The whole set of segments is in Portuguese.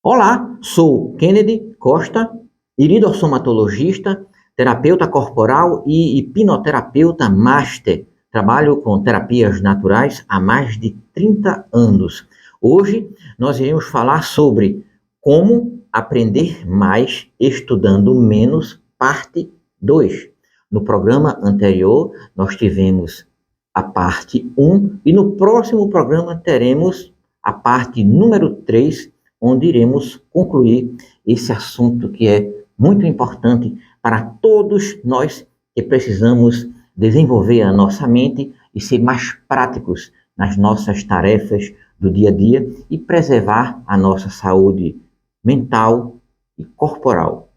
Olá, sou Kennedy Costa, iridostomatologista, terapeuta corporal e hipnoterapeuta master. Trabalho com terapias naturais há mais de 30 anos. Hoje nós iremos falar sobre como aprender mais estudando menos, parte 2. No programa anterior, nós tivemos a parte 1 e no próximo programa teremos a parte número 3, onde iremos concluir esse assunto que é muito importante para todos nós que precisamos desenvolver a nossa mente e ser mais práticos nas nossas tarefas do dia a dia e preservar a nossa saúde mental e corporal.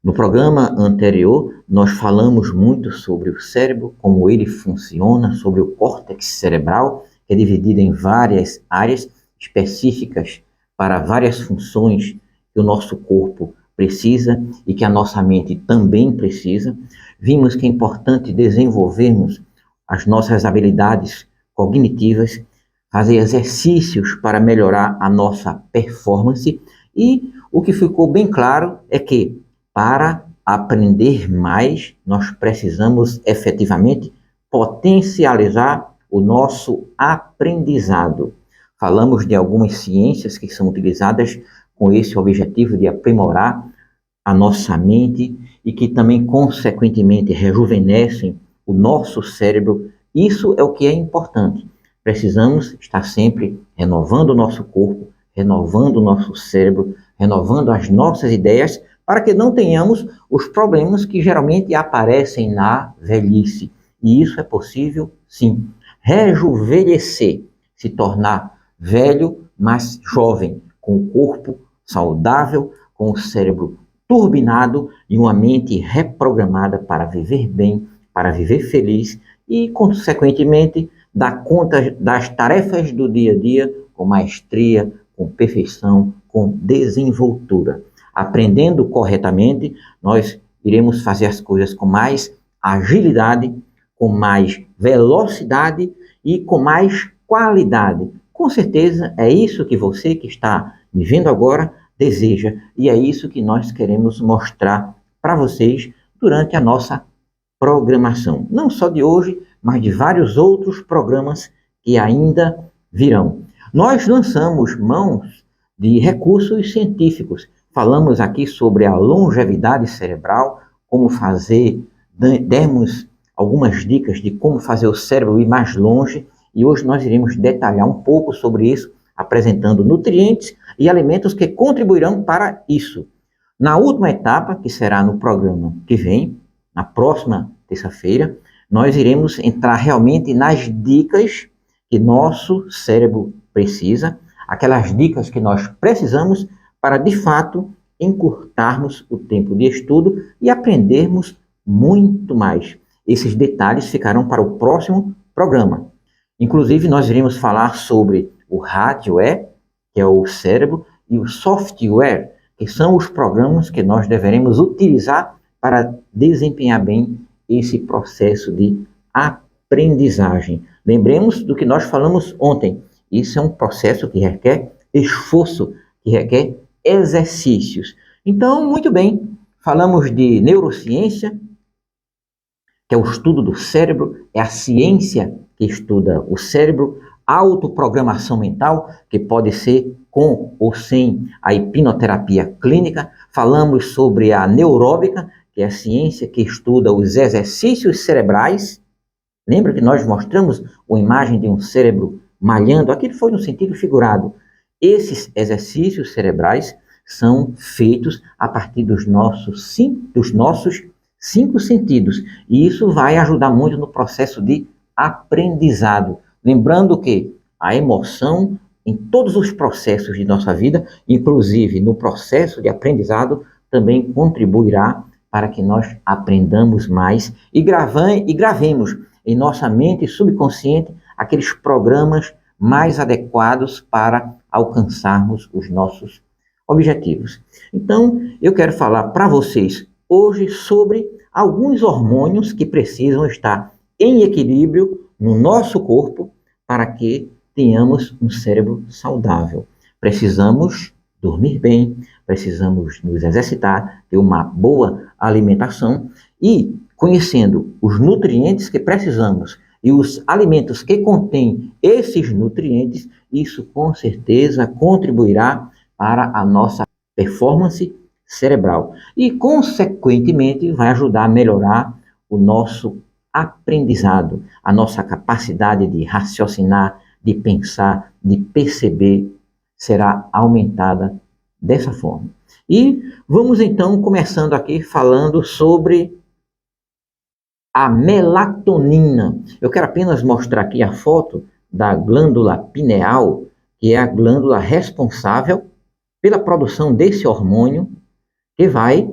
No programa anterior, nós falamos muito sobre o cérebro, como ele funciona, sobre o córtex cerebral, que é dividido em várias áreas específicas para várias funções que o nosso corpo precisa e que a nossa mente também precisa. Vimos que é importante desenvolvermos as nossas habilidades cognitivas, fazer exercícios para melhorar a nossa performance e o que ficou bem claro é que para aprender mais, nós precisamos efetivamente potencializar o nosso aprendizado. Falamos de algumas ciências que são utilizadas com esse objetivo de aprimorar a nossa mente e que também, consequentemente, rejuvenescem o nosso cérebro. Isso é o que é importante. Precisamos estar sempre renovando o nosso corpo, renovando o nosso cérebro, renovando as nossas ideias, para que não tenhamos os problemas que geralmente aparecem na velhice. E isso é possível, sim. Rejuvenescer, se tornar velho, mas jovem, com o corpo saudável, com o cérebro turbinado e uma mente reprogramada para viver bem, para viver feliz e, consequentemente, dar conta das tarefas do dia a dia com maestria, com perfeição, com desenvoltura. Aprendendo corretamente, nós iremos fazer as coisas com mais agilidade, com mais velocidade e com mais qualidade. Com certeza é isso que você que está me vendo agora deseja e é isso que nós queremos mostrar para vocês durante a nossa programação. Não só de hoje, mas de vários outros programas que ainda virão. Nós lançamos mãos de recursos científicos. Falamos aqui sobre a longevidade cerebral, como fazer, demos algumas dicas de como fazer o cérebro ir mais longe, e hoje nós iremos detalhar um pouco sobre isso, apresentando nutrientes e alimentos que contribuirão para isso. Na última etapa, que será no programa que vem, na próxima terça-feira, nós iremos entrar realmente nas dicas que nosso cérebro precisa, aquelas dicas que nós precisamos para, de fato, encurtarmos o tempo de estudo e aprendermos muito mais. Esses detalhes ficarão para o próximo programa. Inclusive, nós iremos falar sobre o hardware, que é o cérebro, e o software, que são os programas que nós deveremos utilizar para desempenhar bem esse processo de aprendizagem. Lembremos do que nós falamos ontem. Isso é um processo que requer esforço, que requer exercícios. Então, muito bem, falamos de neurociência, que é o estudo do cérebro, é a ciência que estuda o cérebro, autoprogramação mental, que pode ser com ou sem a hipnoterapia clínica. Falamos sobre a neuróbica, que é a ciência que estuda os exercícios cerebrais. Lembra que nós mostramos uma imagem de um cérebro malhando? Aquilo foi no sentido figurado. Esses exercícios cerebrais são feitos a partir dos nossos cinco sentidos. E isso vai ajudar muito no processo de aprendizado. Lembrando que a emoção, em todos os processos de nossa vida, inclusive no processo de aprendizado, também contribuirá para que nós aprendamos mais e gravemos em nossa mente subconsciente aqueles programas mais adequados para alcançarmos os nossos objetivos. Então, eu quero falar para vocês hoje sobre alguns hormônios que precisam estar em equilíbrio no nosso corpo para que tenhamos um cérebro saudável. Precisamos dormir bem, precisamos nos exercitar, ter uma boa alimentação e, conhecendo os nutrientes que precisamos e os alimentos que contêm esses nutrientes, isso com certeza contribuirá para a nossa performance cerebral e, consequentemente, vai ajudar a melhorar o nosso aprendizado, a nossa capacidade de raciocinar, de pensar, de perceber, será aumentada dessa forma. E vamos então começando aqui falando sobre a melatonina. Eu quero apenas mostrar aqui a foto da glândula pineal, que é a glândula responsável pela produção desse hormônio, que vai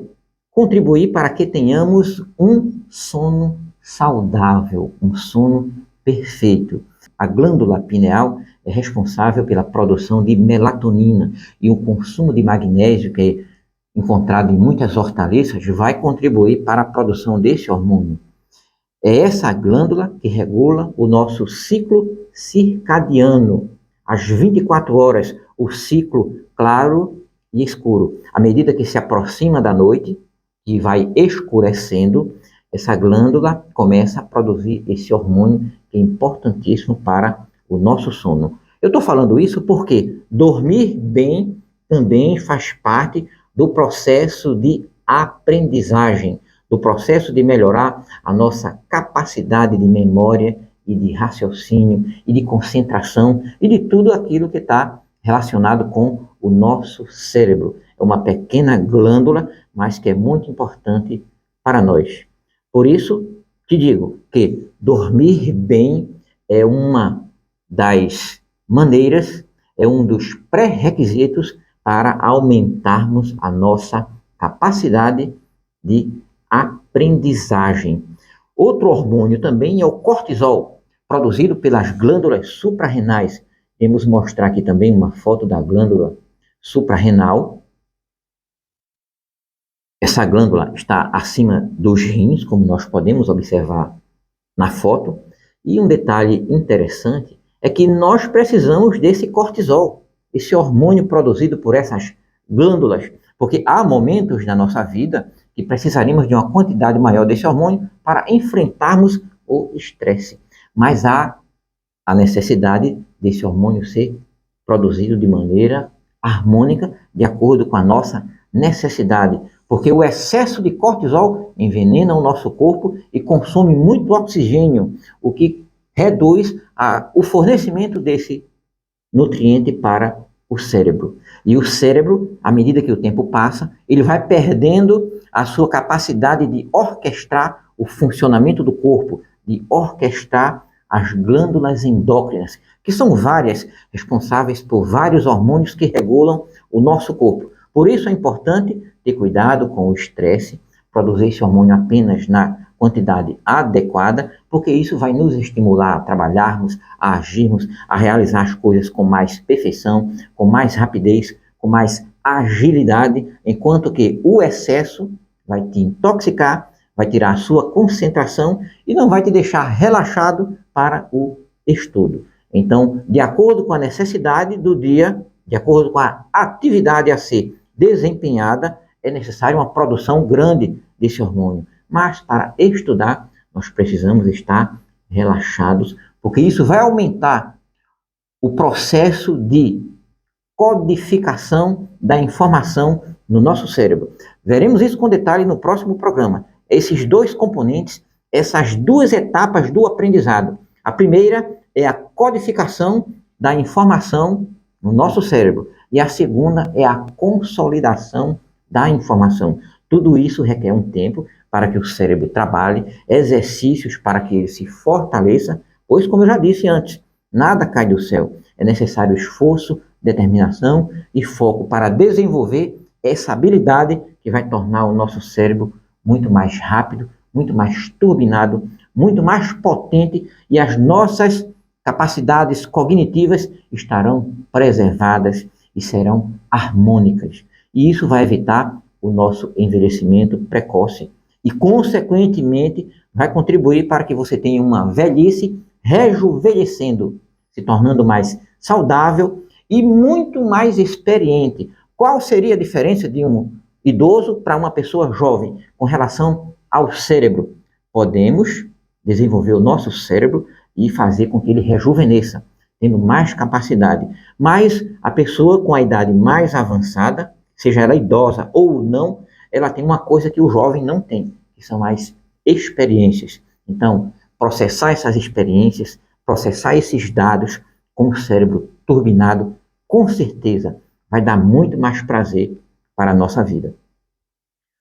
contribuir para que tenhamos um sono saudável, um sono perfeito. A glândula pineal é responsável pela produção de melatonina e o consumo de magnésio, que é encontrado em muitas hortaliças, vai contribuir para a produção desse hormônio. É essa glândula que regula o nosso ciclo circadiano, às 24 horas, o ciclo claro e escuro. À medida que se aproxima da noite, que vai escurecendo, essa glândula começa a produzir esse hormônio que é importantíssimo para o nosso sono. Eu estou falando isso porque dormir bem também faz parte do processo de aprendizagem, do processo de melhorar a nossa capacidade de memória e de raciocínio e de concentração e de tudo aquilo que está relacionado com o nosso cérebro. É uma pequena glândula, mas que é muito importante para nós. Por isso, te digo que dormir bem é uma das maneiras, é um dos pré-requisitos para aumentarmos a nossa capacidade de aprendizagem. Outro hormônio também é o cortisol, produzido pelas glândulas suprarrenais. Vamos mostrar aqui também uma foto da glândula suprarrenal. Essa glândula está acima dos rins, como nós podemos observar na foto. E um detalhe interessante é que nós precisamos desse cortisol, esse hormônio produzido por essas glândulas, porque há momentos na nossa vida que precisaremos de uma quantidade maior desse hormônio para enfrentarmos o estresse. Mas há a necessidade desse hormônio ser produzido de maneira harmônica, de acordo com a nossa necessidade, porque o excesso de cortisol envenena o nosso corpo e consome muito oxigênio, o que reduz o fornecimento desse nutriente para o cérebro. E o cérebro, à medida que o tempo passa, ele vai perdendo a sua capacidade de orquestrar o funcionamento do corpo, de orquestrar as glândulas endócrinas, que são várias, responsáveis por vários hormônios que regulam o nosso corpo. Por isso é importante ter cuidado com o estresse, produzir esse hormônio apenas na quantidade adequada, porque isso vai nos estimular a trabalharmos, a agirmos, a realizar as coisas com mais perfeição, com mais rapidez, com mais agilidade, enquanto que o excesso vai te intoxicar, vai tirar a sua concentração e não vai te deixar relaxado para o estudo. Então, de acordo com a necessidade do dia, de acordo com a atividade a ser desempenhada, é necessária uma produção grande desse hormônio. Mas para estudar, nós precisamos estar relaxados, porque isso vai aumentar o processo de codificação da informação no nosso cérebro. Veremos isso com detalhe no próximo programa. Esses dois componentes, essas duas etapas do aprendizado. A primeira é a codificação da informação no nosso cérebro e a segunda é a consolidação da informação. Tudo isso requer um tempo para que o cérebro trabalhe, exercícios para que ele se fortaleça, pois, como eu já disse antes, nada cai do céu. É necessário esforço, determinação e foco para desenvolver essa habilidade que vai tornar o nosso cérebro muito mais rápido, muito mais turbinado, muito mais potente e as nossas capacidades cognitivas estarão preservadas e serão harmônicas. E isso vai evitar o nosso envelhecimento precoce e, consequentemente, vai contribuir para que você tenha uma velhice rejuvenescendo, se tornando mais saudável e muito mais experiente, Qual seria a diferença de um idoso para uma pessoa jovem com relação ao cérebro? Podemos desenvolver o nosso cérebro e fazer com que ele rejuvenesça, tendo mais capacidade. Mas a pessoa com a idade mais avançada, seja ela idosa ou não, ela tem uma coisa que o jovem não tem, que são as experiências. Então, processar essas experiências, processar esses dados com o cérebro turbinado, com certeza vai dar muito mais prazer para a nossa vida.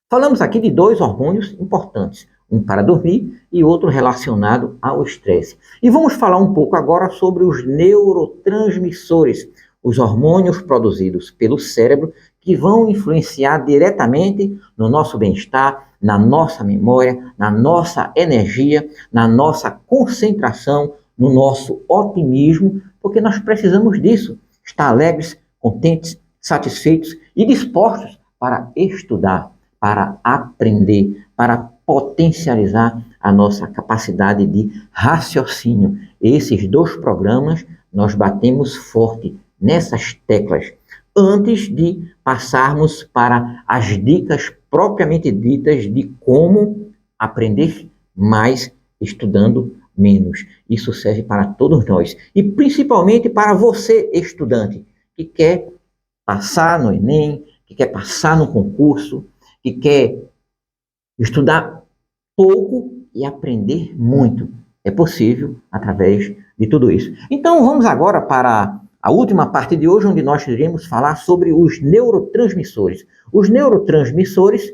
Falamos aqui de dois hormônios importantes, um para dormir e outro relacionado ao estresse. E vamos falar um pouco agora sobre os neurotransmissores, os hormônios produzidos pelo cérebro que vão influenciar diretamente no nosso bem-estar, na nossa memória, na nossa energia, na nossa concentração, no nosso otimismo, porque nós precisamos disso, estar alegres, contentes, satisfeitos e dispostos para estudar, para aprender, para potencializar a nossa capacidade de raciocínio. Esses dois programas nós batemos forte nessas teclas antes de passarmos para as dicas propriamente ditas de como aprender mais estudando menos. Isso serve para todos nós e principalmente para você, estudante, que quer passar no Enem, que quer passar no concurso, que quer estudar pouco e aprender muito. É possível através de tudo isso. Então vamos agora para a última parte de hoje, onde nós iremos falar sobre os neurotransmissores. Os neurotransmissores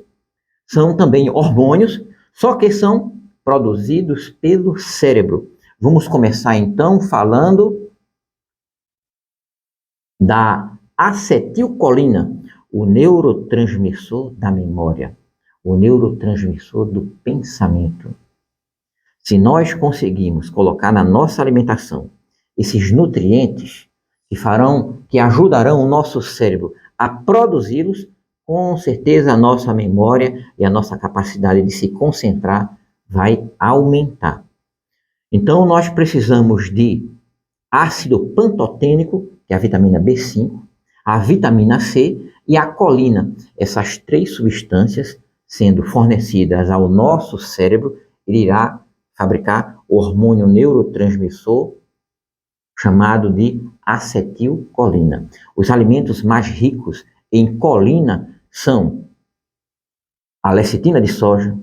são também hormônios, só que são produzidos pelo cérebro. Vamos começar então falando da acetilcolina, o neurotransmissor da memória, o neurotransmissor do pensamento. Se nós conseguirmos colocar na nossa alimentação esses nutrientes que ajudarão o nosso cérebro a produzi-los, com certeza a nossa memória e a nossa capacidade de se concentrar vai aumentar. Então nós precisamos de ácido pantotênico, que é a vitamina B5, a vitamina C e a colina. Essas três substâncias, sendo fornecidas ao nosso cérebro, ele irá fabricar o hormônio neurotransmissor chamado de acetilcolina. Os alimentos mais ricos em colina são a lecitina de soja,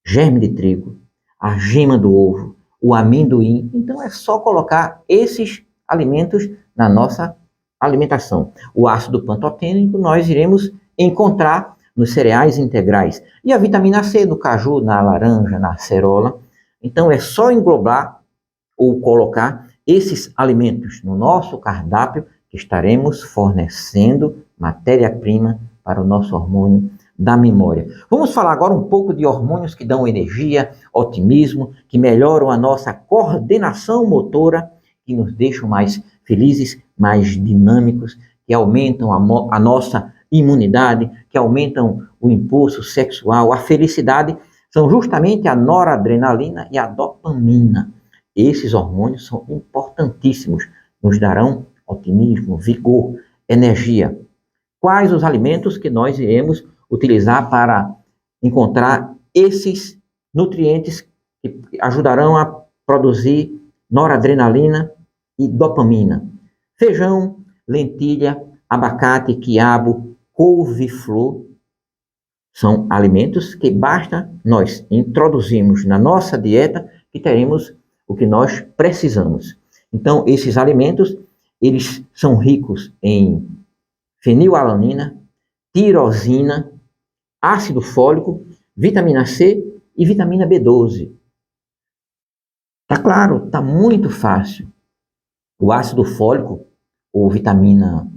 germe de trigo, a gema do ovo, o amendoim. Então é só colocar esses alimentos na nossa alimentação. O ácido pantotênico nós iremos encontrar nos cereais integrais. E a vitamina C no caju, na laranja, na acerola. Então é só englobar ou colocar esses alimentos no nosso cardápio que estaremos fornecendo matéria-prima para o nosso hormônio da memória. Vamos falar agora um pouco de hormônios que dão energia, otimismo, que melhoram a nossa coordenação motora, que nos deixam mais felizes, mais dinâmicos, que aumentam a nossa imunidade, que aumentam o impulso sexual, a felicidade, são justamente a noradrenalina e a dopamina. Esses hormônios são importantíssimos, nos darão otimismo, vigor, energia. Quais os alimentos que nós iremos utilizar para encontrar esses nutrientes que ajudarão a produzir noradrenalina e dopamina? Feijão, lentilha, abacate, quiabo, couve-flor são alimentos que basta nós introduzirmos na nossa dieta que teremos o que nós precisamos. Então, esses alimentos, eles são ricos em fenilalanina, tirosina, ácido fólico, vitamina C e vitamina B12. Tá claro, tá muito fácil. O ácido fólico, ou vitamina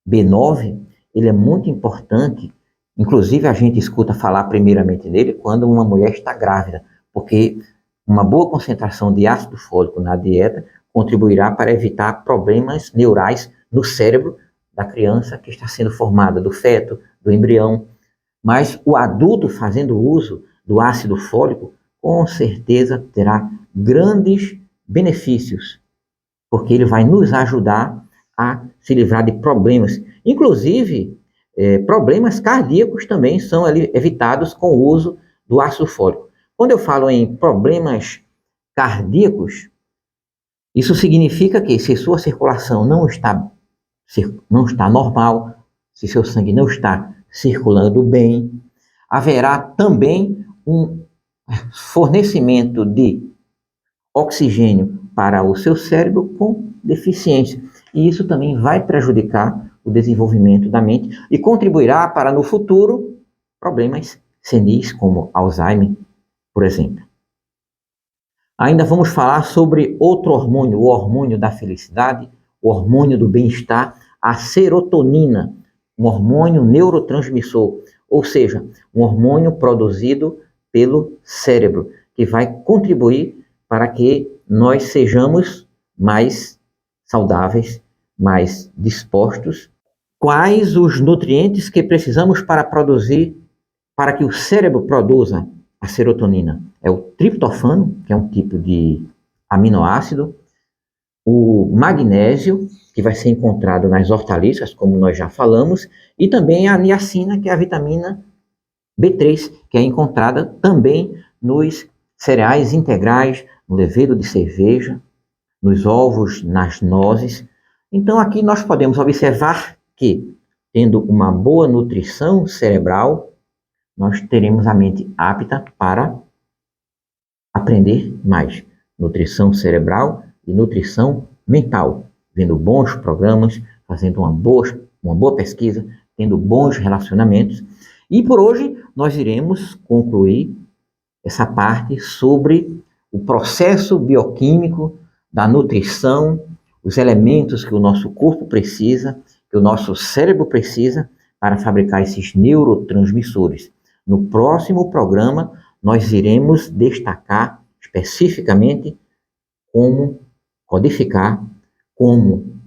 B9, ele é muito importante. Inclusive, a gente escuta falar primeiramente dele quando uma mulher está grávida, porque uma boa concentração de ácido fólico na dieta contribuirá para evitar problemas neurais no cérebro da criança que está sendo formada, do feto, do embrião. Mas o adulto fazendo uso do ácido fólico, com certeza terá grandes benefícios, porque ele vai nos ajudar a se livrar de problemas, Inclusive, problemas cardíacos também são evitados com o uso do ácido fólico. Quando eu falo em problemas cardíacos, isso significa que se sua circulação não está normal, se seu sangue não está circulando bem, haverá também um fornecimento de oxigênio para o seu cérebro com deficiência. E isso também vai prejudicar o desenvolvimento da mente e contribuirá para, no futuro, problemas senis como Alzheimer, por exemplo. Ainda vamos falar sobre outro hormônio, o hormônio da felicidade, o hormônio do bem-estar, a serotonina, um hormônio neurotransmissor, ou seja, um hormônio produzido pelo cérebro, que vai contribuir para que nós sejamos mais saudáveis, mais dispostos. Quais os nutrientes que precisamos para que o cérebro produza a serotonina? É o triptofano, que é um tipo de aminoácido, o magnésio, que vai ser encontrado nas hortaliças, como nós já falamos, e também a niacina, que é a vitamina B3, que é encontrada também nos cereais integrais, no levedo de cerveja, nos ovos, nas nozes. Então aqui nós podemos observar que, tendo uma boa nutrição cerebral, nós teremos a mente apta para aprender mais. Nutrição cerebral e nutrição mental, vendo bons programas, fazendo uma boa pesquisa, tendo bons relacionamentos. E por hoje nós iremos concluir essa parte sobre o processo bioquímico da nutrição, os elementos que o nosso corpo precisa, que o nosso cérebro precisa para fabricar esses neurotransmissores. No próximo programa, nós iremos destacar especificamente como codificar, como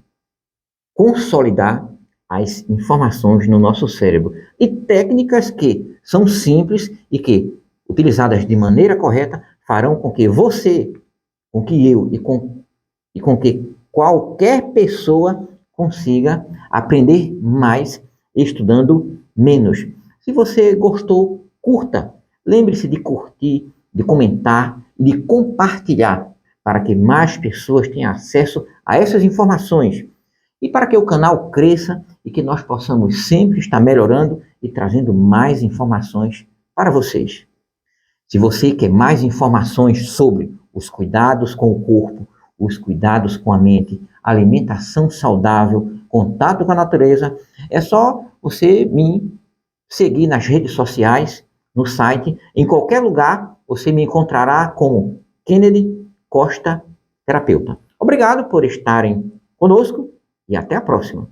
consolidar as informações no nosso cérebro e técnicas que são simples e que, utilizadas de maneira correta, farão com que você, com que eu e com que qualquer pessoa consiga aprender mais estudando menos. Se você gostou, curta. Lembre-se de curtir, de comentar e de compartilhar para que mais pessoas tenham acesso a essas informações e para que o canal cresça e que nós possamos sempre estar melhorando e trazendo mais informações para vocês. Se você quer mais informações sobre os cuidados com o corpo, os cuidados com a mente, alimentação saudável, contato com a natureza, é só você me seguir nas redes sociais, no site, em qualquer lugar você me encontrará como Kennedy Costa Terapeuta. Obrigado por estarem conosco e até a próxima.